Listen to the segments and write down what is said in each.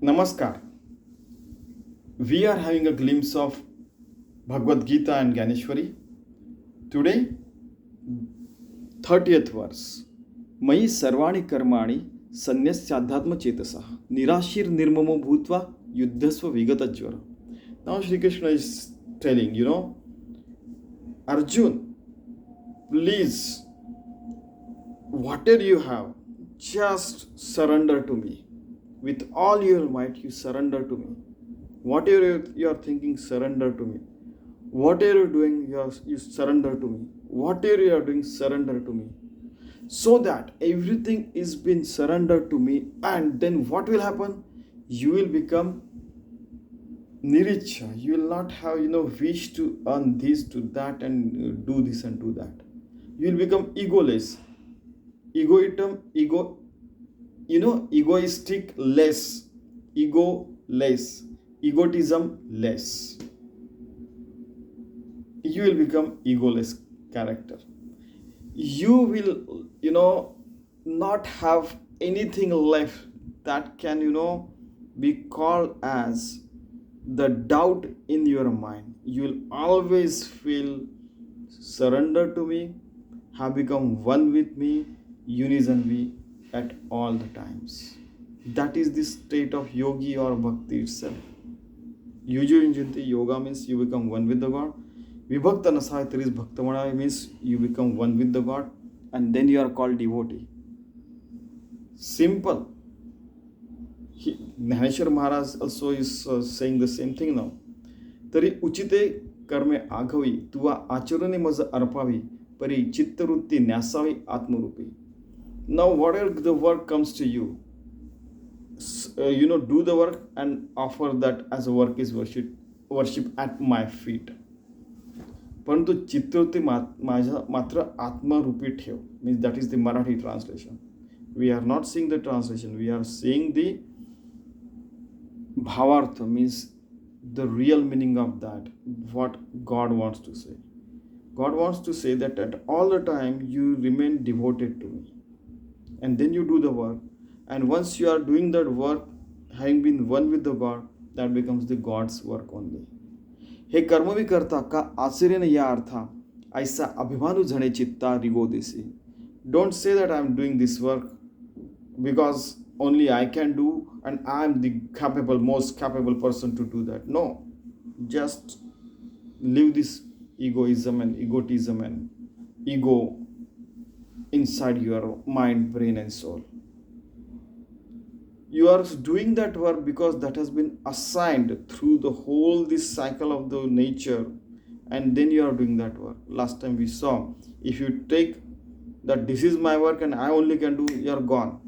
Namaskar. We are having a glimpse of Bhagavad Geeta and Gyaneshwari. Today, 30th verse. Mayi sarvani karmani sanyasyaadhatma chetasa nirashir nirmamo bhutva yuddhasva vigatajvara. Now Shri Krishna is telling, Arjun, please, whatever you have, just surrender to me. With all your might, you surrender to me. Whatever you are thinking, surrender to me. Whatever you are doing, you surrender to me. Whatever you are doing, surrender to me. So that everything is being surrendered to me, and then what will happen? You will become niricha. You will not have wish to earn this, to that, and do this and do that. You will become egoless. Egoistic less, ego less, egotism less. You will become egoless character. You will, not have anything left that can, be called as the doubt in your mind. You will always feel surrender to me, have become one with me, unison me at all the times. That is the state of yogi or bhakti itself. Yuju yoga means you become one with the God. Vibhakta nasahitari is bhaktamana means you become one with the God, and then you are called devotee. Simple. Dnyaneshwari Maharaj also is saying the same thing now. तरी उचिते कर्मे आघवी तुवा आचरणे मज अर्पावी परी चित्तवृत्ती न्यासावी आत्मरूपी. Now whatever the work comes to you, do the work and offer that as a work is worship at my feet. परंतु चित्तवृत्ती मात्र आत्मरूपी ठेव. Means that is the Marathi translation. We are not seeing the translation. We are seeing the bhavartha, means the real meaning of that, what God wants to say. God wants to say that at all the time you remain devoted to me. And then you do the work. And once you are doing that work, having been one with the God, that becomes the God's work only. हे कर्म भी करता का आचरण या अर्था ऐसा अभिमानु झणे चित्ता रिगो देसी. Don't say that I am doing this work because only I can do and I am the most capable person to do that. No. Just leave this egoism and egotism and ego inside your mind, brain and soul. You are doing that work because that has been assigned through the whole this cycle of the nature, and then you are doing that work. Last time we saw, if you take that this is my work and I only can do, you are gone.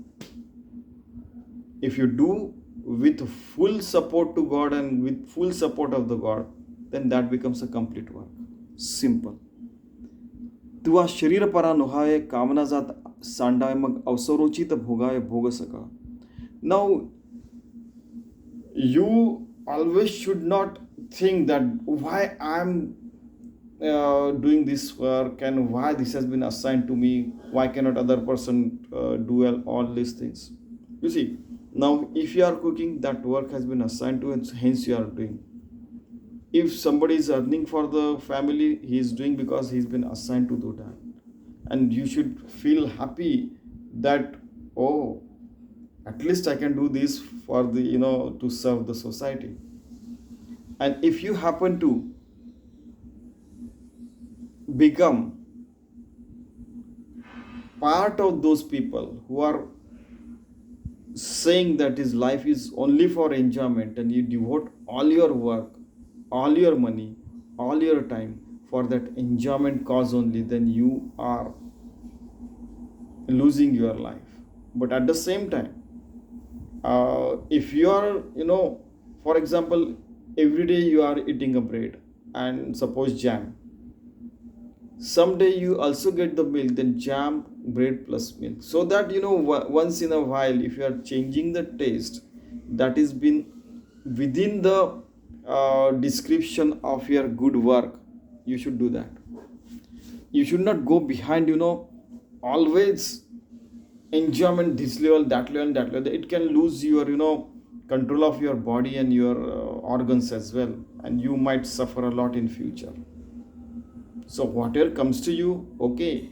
If you do with full support to God and with full support of the God, then that becomes a complete work. Simple. तुवा शरीर परा नुहावे कामना जात सांडावे मग अवसरोचित भोगावे भोग सका. Now, you always should not think that why I am doing this work and why this has been assigned to me, why cannot other person do all these things. You see, now if you are cooking, that work has been assigned to and hence you are doing. If somebody is earning for the family, he is doing because he has been assigned to do that. And you should feel happy that, oh, at least I can do this for the, to serve the society. And if you happen to become part of those people who are saying that his life is only for enjoyment, and you devote all your work, all your money, all your time for that enjoyment cause only, then you are losing your life. But at the same time, if you are, for example, every day you are eating a bread and suppose jam. Someday you also get the milk, then jam, bread plus milk. So that, once in a while, if you are changing the taste, that is been within the description of your good work, you should do that. You should not go behind, always enjoyment this level, that level, that level. It can lose your, control of your body and your organs as well, and you might suffer a lot in future. So whatever comes to you, okay,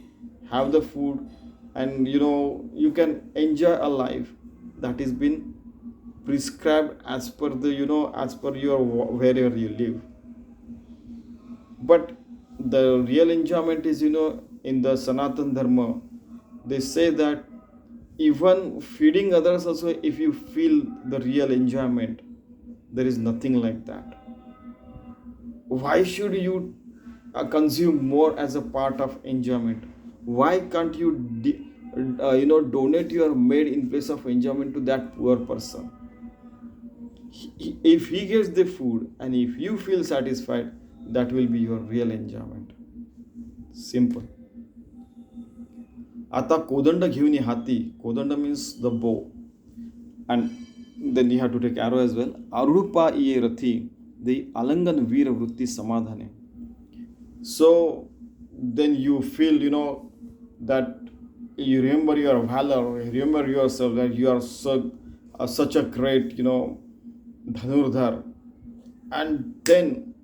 have the food, and you can enjoy a life that is been prescribed as per the as per your wherever you live. But the real enjoyment is, in the Sanatan Dharma, they say that even feeding others also, if you feel the real enjoyment, there is nothing like that. Why should you consume more as a part of enjoyment? Why can't you donate your maid in place of enjoyment to that poor person? If he gets the food and if you feel satisfied, that will be your real enjoyment. Simple. आता कोदंड घेऊन ये हाती. Kodanda means the bow, and then you have to take arrow as well. Arupa iye rathi, the alangan veer vritti samadhane. So then you feel, that you remember your valor, you remember yourself, that you are such a great, dhanurdhar. And then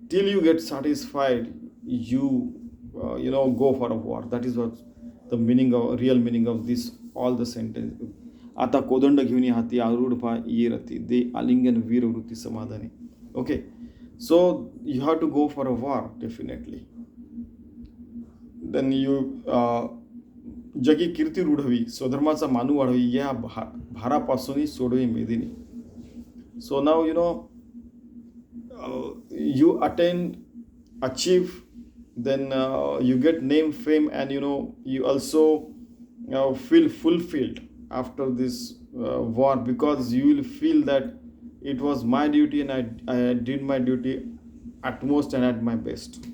till you get satisfied, you go for a war. That is what the real meaning of this, all the sentence. आता कोदंड घेऊन हाती आरूढ पा ये रती दे आलिंगन वीर वृत्ती समाधानी. Okay, so you have to go for a war, definitely. Then you जगी कीर्ती रूढवी, स्वधर्माचा मानू वाढवी, या भारापासूनही सोडवी मेदिनी. So now you achieve, then you get name, fame, and you also feel fulfilled after this war, because you will feel that it was my duty and I did my duty at most and at my best.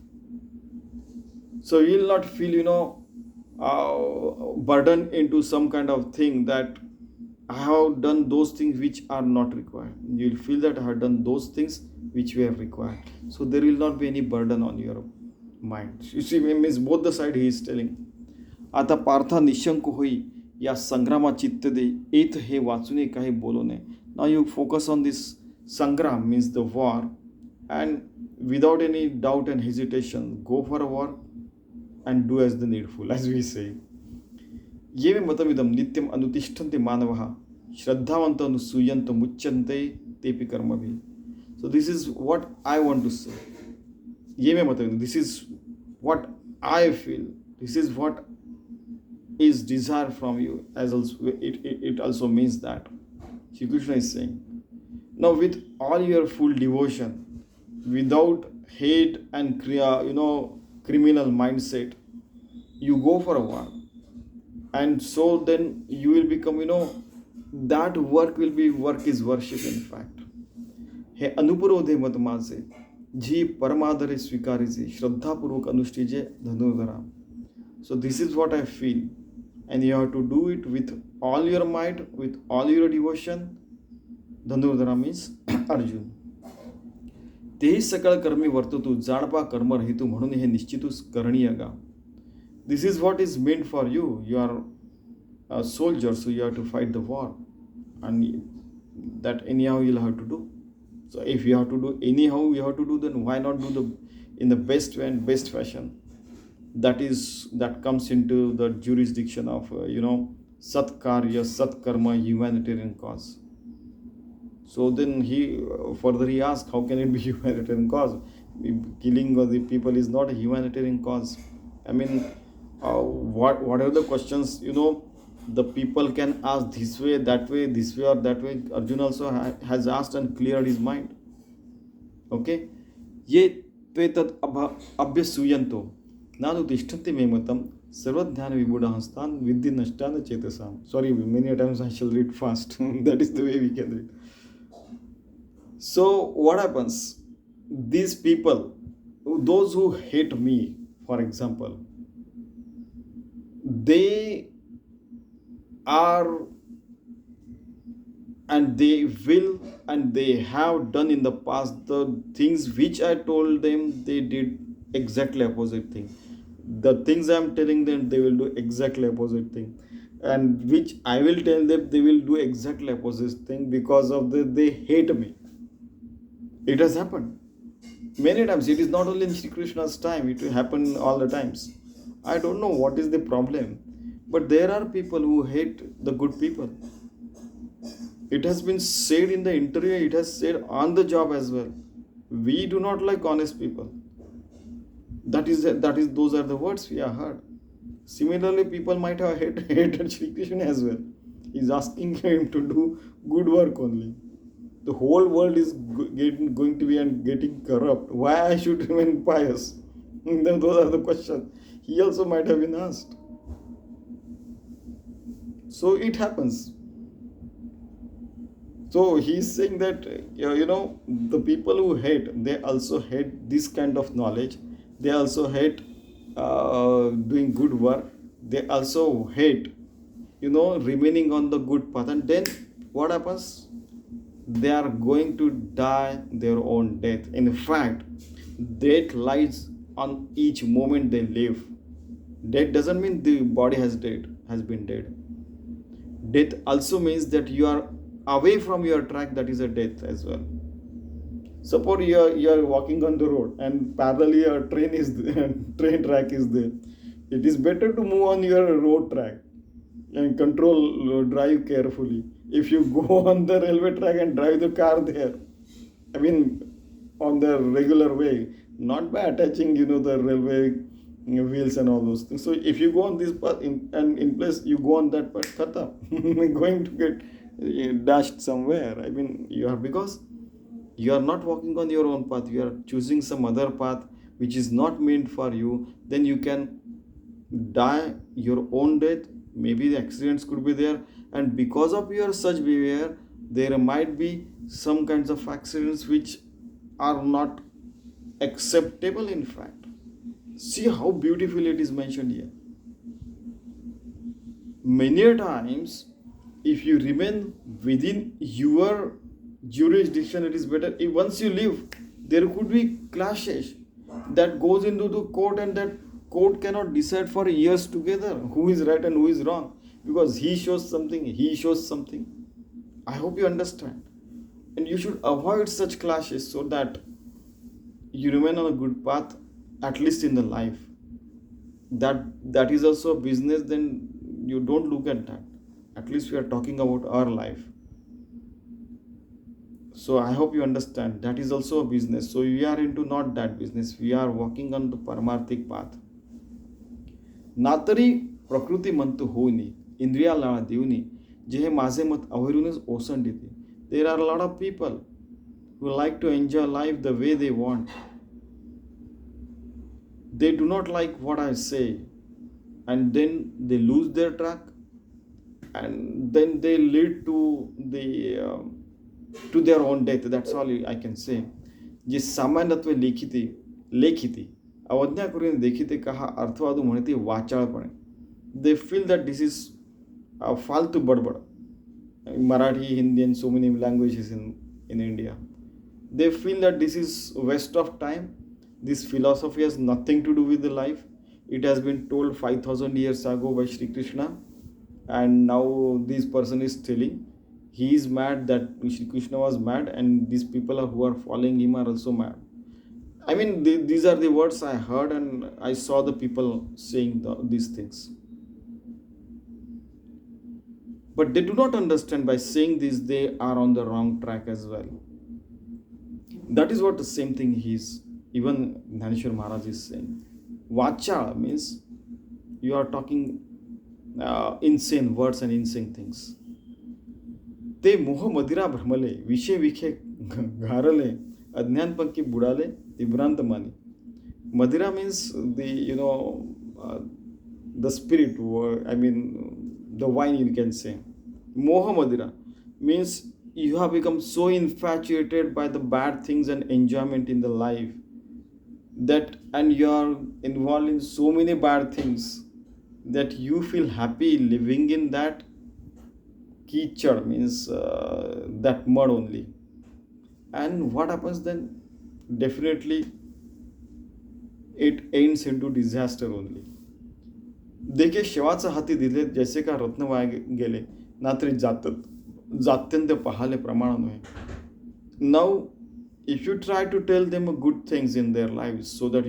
So you will not feel burdened into some kind of thing that I have done those things which are not required. You will feel that I have done those things which were required. So there will not be any burden on your mind. You see, means both the side he is telling. आता पार्था निशंक होई या संग्रामा चित्त दे एत हे वाचुने काही बोलो नये. Now you focus on this sangram, means the war, and without any doubt and hesitation, go for a war and do as the needful, as we say. ये मे मतमिदम नित्यम अनुतिष्ठन्ते मानवः श्रद्धावन्त अनुसूयन्त मुच्यन्ते तेपि कर्मभिः. So this is what I want to say. ये मे मतमिदम, this is what I feel. This is what is desired from you. As also it also means that Shri Krishna is saying, now with all your full devotion, without hate and criminal mindset, you go for a war. And so then you will become, that work is worship in fact. हे अनुपुरोधे मत माझे जी परमादरे स्वीकारीजे श्रद्धापूर्वक अनुष्ठीजे धनुर्धरा. So this is what I feel, and you have to do it with all your might, with all your devotion. धनुर्धरा means Arjun. तेही सकळ कर्मी वर्ततु जाणपा कर्म रहितु म्हणून हे निश्चितच करणीय गा. This is what is meant for you. You are a soldier, so you have to fight the war, and that anyhow you'll have to do. So if you have to do anyhow, you have to do, then why not do in the best way and best fashion? That comes into the jurisdiction of Sat Karya, Sat Karma, humanitarian cause. So then he asked, how can it be humanitarian cause? Killing of the people is not a humanitarian cause. I mean, what are the questions the people can ask this way, that way, this way or that way? Arjuna also has asked and cleared his mind. Okay, ye twetat abhyasuyanto nanu tishtanti me matam sarvadhyana vibuddha hastan vidhi nashtana chetasam. Sorry, many times I shall read fast. That is the way we can read. So what happens? These people, those who hate me, for example, they are and they will and they have done in the past the things which I told them. They did exactly opposite thing. The things I am telling them, they will do exactly opposite thing. and which I will tell them, they will do exactly opposite thing because of they hate me. It has happened many times. It is not only in Shri Krishna's time, it will happen all the times. I don't know what is the problem, but there are people who hate the good people. It has been said in the interview, it has said on the job as well. We do not like honest people. That is those are the words we have heard. Similarly, people might have hated Shri Krishna as well. He's asking him to do good work only. The whole world is going to be and getting corrupt. Why I should remain pious? Then those are the questions he also might have been asked. So it happens. So he's saying that the people who hate, they also hate this kind of knowledge. They also hate doing good work. They also hate remaining on the good path. And then what happens? They are going to die their own death. In fact, death lies on each moment they live. Death doesn't mean the body has been dead. Death also means that you are away from your track. That is a death as well. Suppose you are walking on the road and parallelly a train is train track is there. It is better to move on your road track and drive carefully. If you go on the railway track and drive the car there, I mean, on the regular way, not by attaching the railway wheels and all those things. So if you go on this path and in place you go on that path, khata, going to get dashed somewhere. I mean, because you are not walking on your own path, you are choosing some other path which is not meant for you. Then you can die your own death. Maybe the accidents could be there, and because of your such behavior, there might be some kinds of accidents which are not acceptable. In fact, see how beautifully it is mentioned here. Many a times, if you remain within your jurisdiction, it is better. If once you leave, there could be clashes that goes into the court, and that court cannot decide for years together who is right and who is wrong, because he shows something, he shows something. I hope you understand. And you should avoid such clashes so that you remain on a good path, at least in the life. That is also a business. Then you don't look at that. At least we are talking about our life. So I hope you understand. That is also a business. So we are into not that business. We are walking on the paramarthik path. नातरी प्रकृती म्हणतो होईनी इंद्रियाला देऊनी जे हे माझे मत अवरूनच ओसंडिते. There are a lot of people who like to enjoy life the way they want. They do not like what I say, and then they lose their track, and then they lead to their own death. That's all I can say. जे सामान्यत्व लेखिती अवज्ञा करून देखिते कहा अर्थवादू म्हणते वाचाळपणे. They feel that this is फालतू बडबड. Marathi, Hindi, and so many languages in India. They feel that this is waste of time. This philosophy has nothing to do with the life. It has been told 5,000 years ago by Shri Krishna, and now this person is telling he is mad, that Shri Krishna was mad, and these people who are following him are also mad. I mean, these are the words I heard, and I saw the people saying these things. But they do not understand, by saying this, they are on the wrong track as well. That is what the same thing is. Even Dnyaneshwari Maharaj is saying. Vacha means you are talking insane words and insane things. ते मोह मदिरा भ्रमले विषय विखे घारले अज्ञान पंखी बुडाले विभ्रांत मानी. Madira means the spirit, I mean the wine, you can say. Moha Madira means you have become so infatuated by the bad things and enjoyment in the life, that and you are involved in so many bad things that you feel happy living in that kichad, means that mud only. And what happens then? Definitely it ends into disaster only. देखे शेवाचं हाती दिले जैसे का रत्न via गेले ना तरी जात्यंत पाहाले प्रमाण नव्हे. Now, if you try to tell them good things in their lives, so that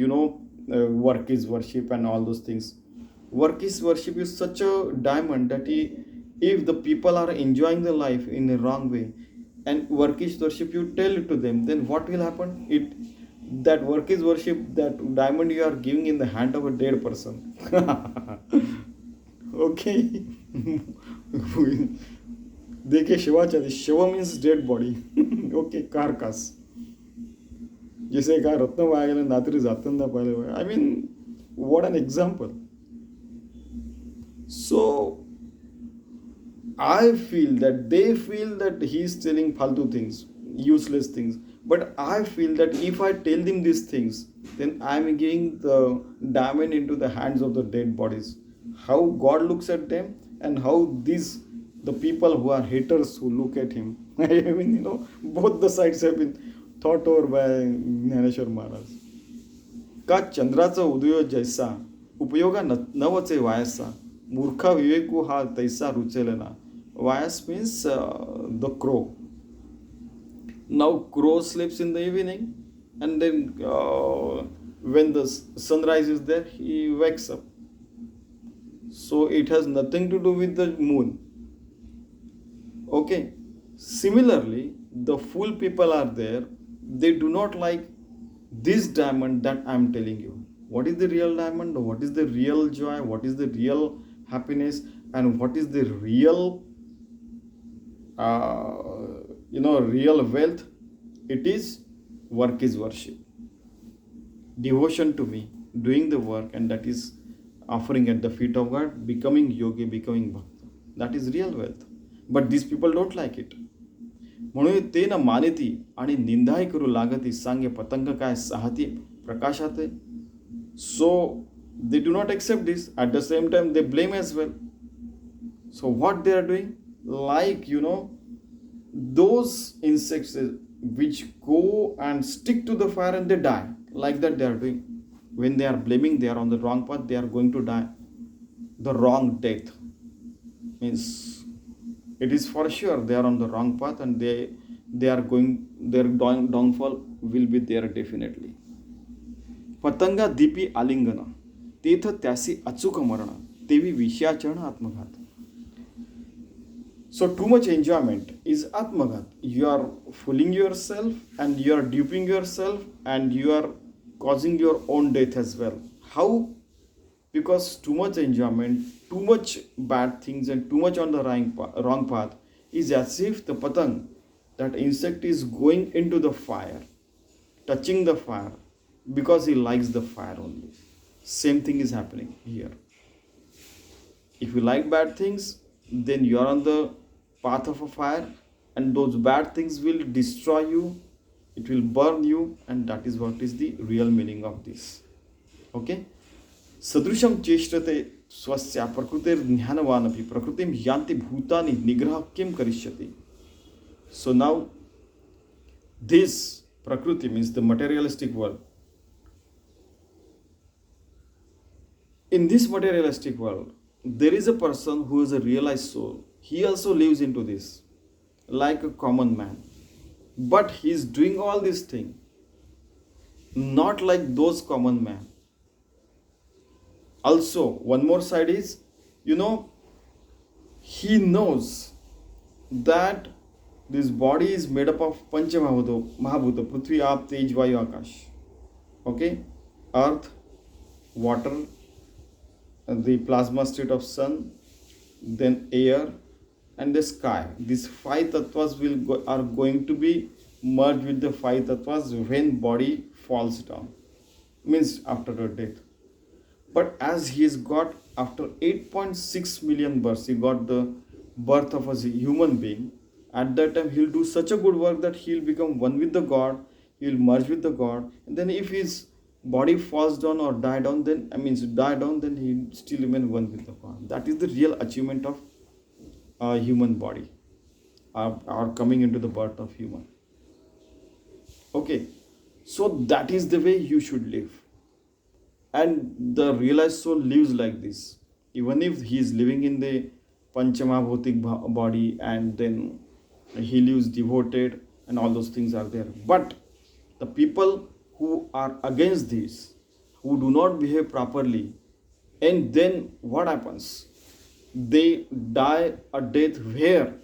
work is worship and all those things, work is worship is such a diamond that if the people are enjoying the life in a wrong way, and work is worship, you tell it to them, then what will happen? That work is worship, that diamond you are giving in the hand of a dead person. Okay. देखे शिवाच्या शिव means dead body. Okay, carcass. जैसे काय रत्न वाया गेलं ना तरी जाताना पाहिलं. I mean what an example. So I feel that they feel that he is telling faltu things, useless things. But I feel that if I tell them these things, then I am giving the diamond into the hands of the dead bodies. How God looks at them, and how the people who are haters who look at him. I mean, both the sides have been thought over by Dnyaneshwari Maharaj. का चंद्राचा उदय जैसा उपयोगा नवचे वायसा मूर्खा विवेकू हा तैसा रुचेलना. Vyas means the crow. Now crow sleeps in the evening, and then when the sunrise is there, he wakes up. So it has nothing to do with the moon. Okay. Similarly, the fool people are there. They do not like this diamond that I am telling you. What is the real diamond? What is the real joy? What is the real happiness? And what is the real real wealth? It is work is worship, devotion to me, doing the work, and that is offering at the feet of God, becoming yogi, becoming bhakta. That is real wealth. But these people don't like it. म्हणून ते न मानिती आणि निंदाही करू लागती, सांगे पतंग काय साहती प्रकाशाते. So they do not accept this. At the same time, they blame as well. So what they are doing? Like, those insects which go and stick to the fire and they die. Like that they are doing. When they are blaming, they are on the wrong path, they are going to die. The wrong death. Means it is for sure they are on the wrong path, and they are going, their downfall will be there definitely. पतंगा दीपी आलिंगन तेथ त्यासी अचूक मरण तेवी विषयाचरण आत्मघात. So too much enjoyment is atmaghat. You are fooling yourself, and you are duping yourself, and you are causing your own death as well. How? Because too much enjoyment, too much bad things, and too much on the wrong path is as if the patang, that insect, is going into the fire, touching the fire because he likes the fire only. Same thing is happening here. If you like bad things, then you are on the path of a fire, and those bad things will destroy you, it will burn you, and that is what is the real meaning of this. Okay. सदृशम चेष्टते स्वस्य प्रकृतिर ज्ञानवानपि प्रकृतिम यान्ति भूतानि निग्रह किम करिष्यति. So now this prakriti means the materialistic world. In this materialistic world, there is a person who is a realized soul. He also lives into this like a common man. But he is doing all these things not like those common men. Also, one more side is, he knows that this body is made up of Pancha Mahabhuta, Prithvi, Aap, Tej, Vayu, Akash. Okay? Earth, water, the plasma state of sun, then air, and the sky. These five tattvas are going to be merged with the five tattvas when body falls down, means after her death. But as he has got, after 8.6 million births, he got the birth of a human being. At that time, he'll do such a good work that he'll become one with the God, he'll merge with the God. And then if his body falls down or die down, then he still remain one with the God. That is the real achievement of a human body, or coming into the birth of human. Okay, so that is the way you should live. And the realized soul lives like this. even if he is living in the Panchamahabhutik body, and then he lives devoted and all those things are there. But the people who are against this, who do not behave properly, and then what happens? They die a death where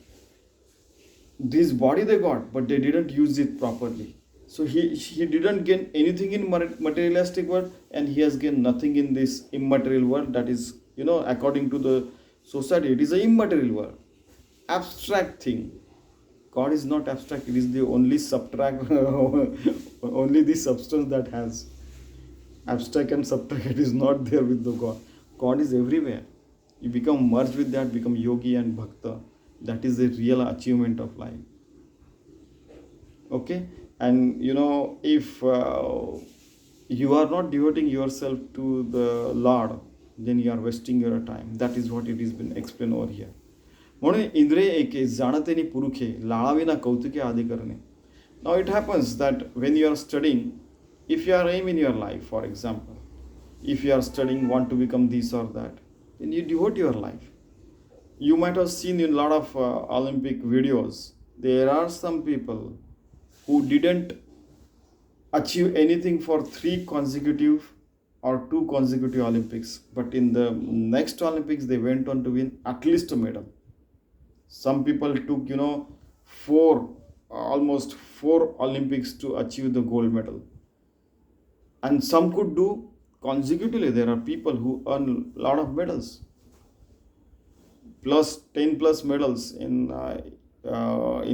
this body they got, but they didn't use it properly. So he didn't gain anything in materialistic world, and he has gained nothing in this immaterial world. That is, according to the society, it is an immaterial world, abstract thing. God is not abstract. It is the only subtract, only the substance that has abstract and subtract. It is not there with the God. God is everywhere. You become merged with that, become yogi and bhakta. That is the real achievement of life. Okay, and if you are not devoting yourself to the Lord, then you are wasting your time. That is what it has been explained over here. म्हणून इंद्रिय एके जाणतेनी पुरुखे लाळाविना कौतुके आदि करणे. Now it happens that when you are studying, if you are aim in your life, for example, if you are studying, want to become this or that, then you devote your life. You might have seen in a lot of Olympic videos, there are some people who didn't achieve anything for 3 consecutive or 2 consecutive Olympics, but in the next Olympics they went on to win at least a medal. Some people took, almost 4 Olympics to achieve the gold medal. And some could do consecutively. There are people who earn a lot of medals, plus 10 plus medals in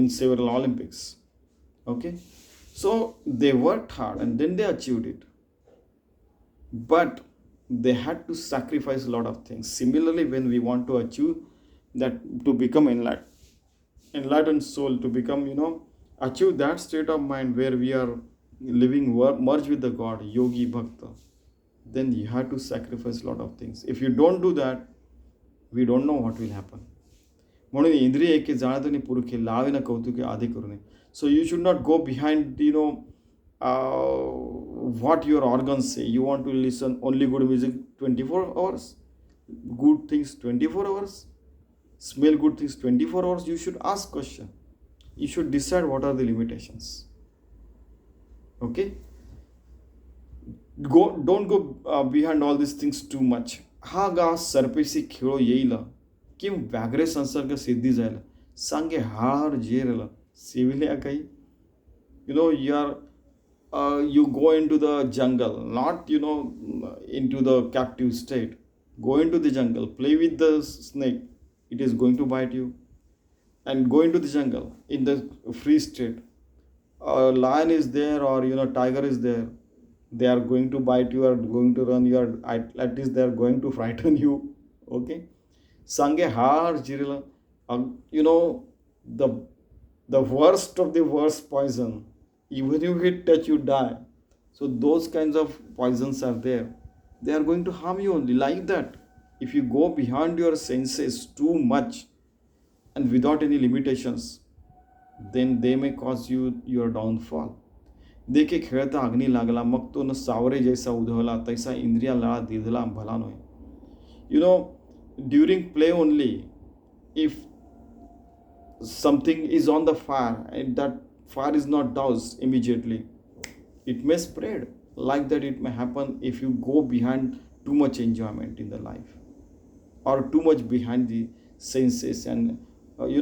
several Olympics. Okay, so they worked hard and then they achieved it, but they had to sacrifice a lot of things. Similarly, when we want to achieve that, to become enlightened soul, to become, achieve that state of mind where we are living, merge with the God, yogi, bhakta, then you have to sacrifice a lot of things. If you don't do that, we don't know what will happen. म्हणून इंद्रिय एके जाणतनी पुरुखे लाविना कौतुके आदि करूने. So you should not go behind, what your organs say. You want to listen only good music 24 hours, good things 24 hours, smell good things 24 hours. You should ask question. You should decide what are the limitations. Okay? Don't go behind all these things too much. हा गा सरपेसी खेळो येईल किं व्याघ्रे संसर्ग सिद्धी जायला सांगे हार जेरला सिविल्या काही. You go into the jungle, not into the captive state. Go into the jungle, play with the snake, it is going to bite you. And go into the jungle in the free state. A lion is there, or tiger is there, they are going to bite you or going to run you, or at least they are going to frighten you. Okay, sange har jirila, the worst of the worst poison, even if it touch you die. So those kinds of poisons are there. They are going to harm you only. Like that, if you go beyond your senses too much and without any limitations, then they may cause you your downfall. देखे खेळता अग्नी लागला मग तो न सावरे जैसा उधळला तैसा इंद्रिया लाळा दिधला भला नोय. During play only, if something is on the fire and that fire is not doused immediately, it may spread. Like that it may happen if you go behind too much enjoyment in the life, or too much behind the senses, and every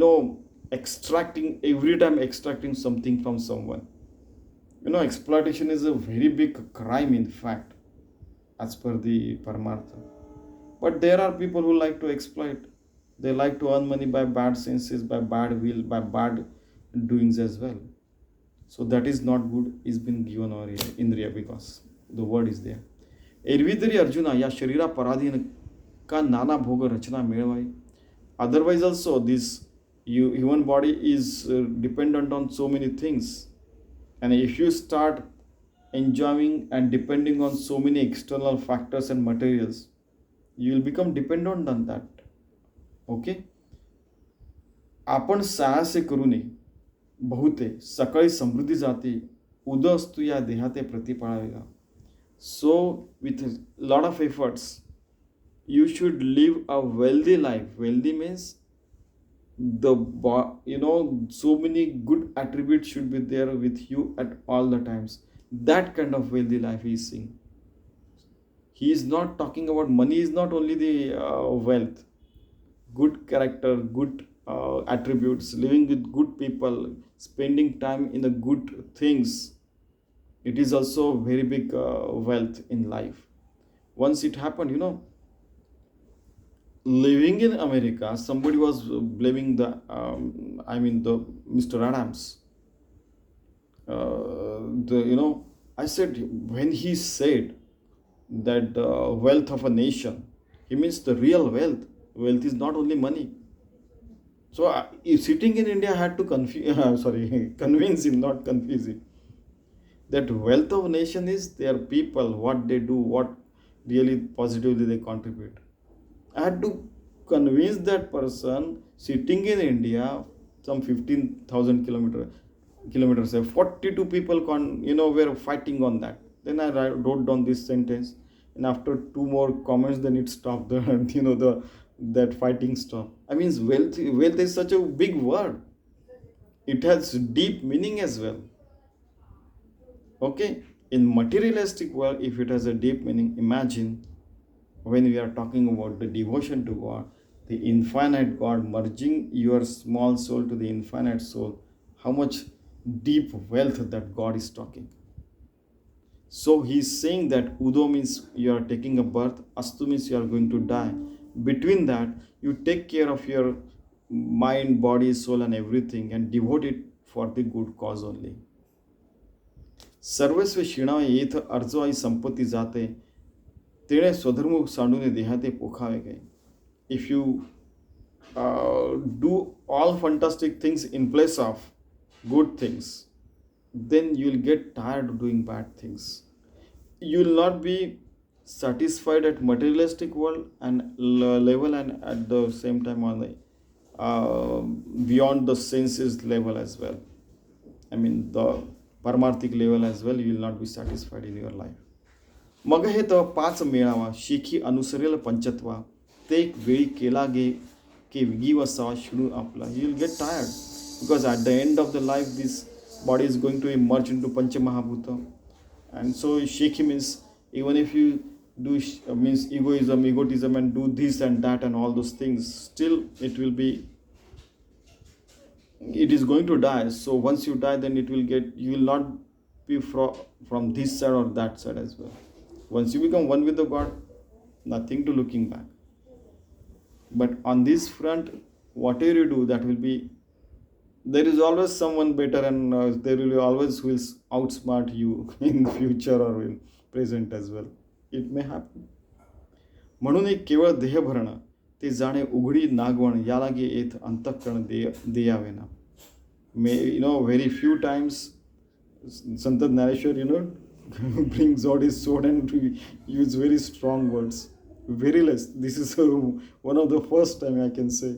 time extracting something from someone. Exploitation is a very big crime, in fact, as per the Paramartha. But there are people who like to exploit. They like to earn money by bad senses, by bad will, by bad doings as well. So that is not good. Is been given over here, Indriya, because the word is there. एरवी अर्जुना या शरीरा पराधीन का नाना भोग रचना मिळवाई. Otherwise also this human body is dependent on so many things. And if you start enjoying and depending on so many external factors and materials, you will become dependent on that. Okay? आपण साहसे करू नये बहुते सकाळी समृद्धी जाते उद असतो या देहाते प्रतिपाळावेगा. So with a lot of efforts, You should live a wealthy life. Wealthy means so many good attributes should be there with you at all the times. That kind of wealthy life he is seeing. He is not talking about money. Is not only the wealth. Good character, good attributes, living with good people, spending time in the good things. It is also very big wealth in life. Once it happened, living in America, somebody was blaming the Mr. Adams. I said, when he said that the wealth of a nation, he means the real wealth. Wealth is not only money. So if sitting in India, I had to convince him, not confuse him, that wealth of nation is their people, what they do, what really positively they contribute. I had to convince that person sitting in India, some 15,000 kilometers, 42 people were fighting on that. Then I wrote down this sentence, and after two more comments, then it stopped. That fighting stopped. I mean, wealth is such a big word. It has deep meaning as well. Okay, in materialistic world, if it has a deep meaning, imagine when we are talking about the devotion to God, the infinite God merging your small soul to the infinite soul, how much deep wealth that God is talking. So he is saying that Udo means you are taking a birth, Astu means you are going to die. Between that, you take care of your mind, body, soul, and everything and devote it for the good cause only. सर्वस्व शिणावे येथ अर्जो आई संपत्ती जाते तेणे स्वधर्म सांडूने देहाते पोखावे गए. If you do all fantastic things in place of good things, then you'll get tired of doing bad things. You'll not be satisfied at materialistic world and level, and at the same time on the beyond the senses level as well. I mean the परमार्थिक level as well, you will not be satisfied in your life. मग हे तर पाच मेळावा शेखी अनुसरेल पंचत्वा ते एक वेळी केला गे के विगी वसावा शिणू आपला. You will get tired because at the end of the life this body is going to emerge into पंचमहाभूत. अँड सो शेखी means even if you do means egotism and do this and that and all those things, still it is going to die. So once you die, then you will not be from this side or that side as well. Once you become one with the God, nothing to looking back. But on this front, whatever you do, that will be, there is always someone better, and there will be always who will outsmart you in future or in present as well. It may happen. म्हणून एक केवळ देह भरणं ते जाणे उघडी नागवण यालागे येथ अंतःकरण देयावेना. Very few times Sant Dnyaneshwari brings out his sword and use very strong words. Very less. This is one of the first time I can say.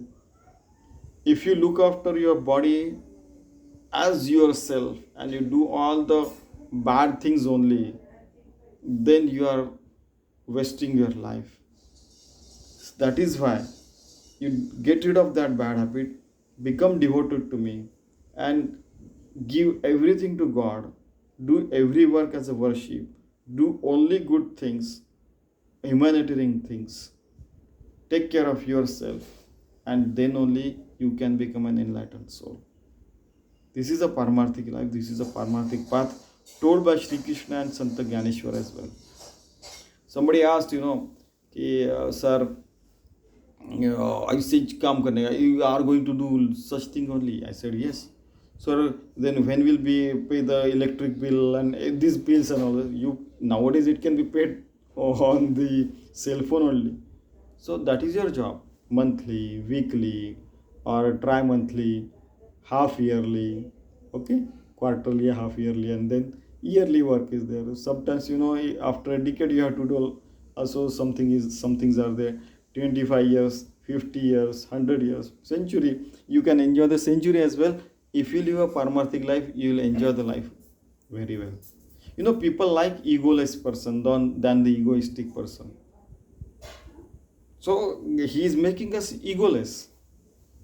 If you look after your body as yourself and you do all the bad things only, then you are wasting your life. That is why you get rid of that bad habit, become devoted to me, and give everything to God. Do every work as a worship. Do only good things, humanitarian things. Take care of yourself, and then only you can become an enlightened soul. This is a Paramarthic life. This is a Paramarthic path told by Shri Krishna and Sant Gyaneshwari as well. Somebody asked, sir, I said, काम करने का, you are going to do such thing only. I said, yes. So then when will be pay the electric bill and these bills and all that? Nowadays it can be paid on the cell phone only. So that is your job. Monthly, weekly, or tri-monthly, half yearly, okay, quarterly, half yearly, and then yearly work is there. Sometimes after a decade you have to do also some things are there. 25 years, 50 years, 100 years, century. You can enjoy the century as well. If you live a Paramarthic life, you will enjoy the life very well. People like egoless person than the egoistic person. So he is making us egoless,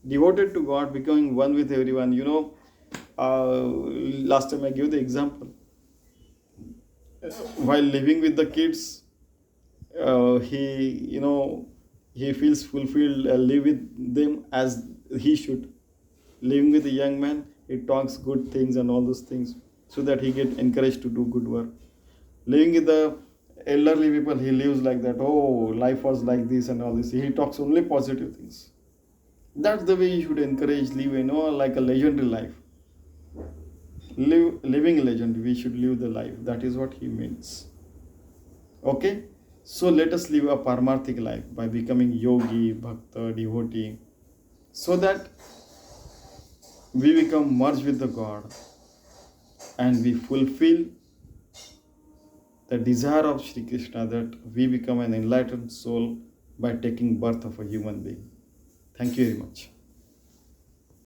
devoted to God, becoming one with everyone. Last time I gave the example, while living with the kids, he he feels fulfilled, live with them as he should. Living with a young man, he talks good things and all those things, so that he get encouraged to do good work. Living with the elderly people, he lives like that. Oh, life was like this and all this. He talks only positive things. That's the way you should encourage, live, like a legendary life. Living legend, we should live the life. That is what he means. Okay? So let us live a paramarthik life by becoming yogi, bhakta, devotee, so that we become merged with the God and we fulfill the desire of Sri Krishna, that we become an enlightened soul by taking birth of a human being. Thank you very much.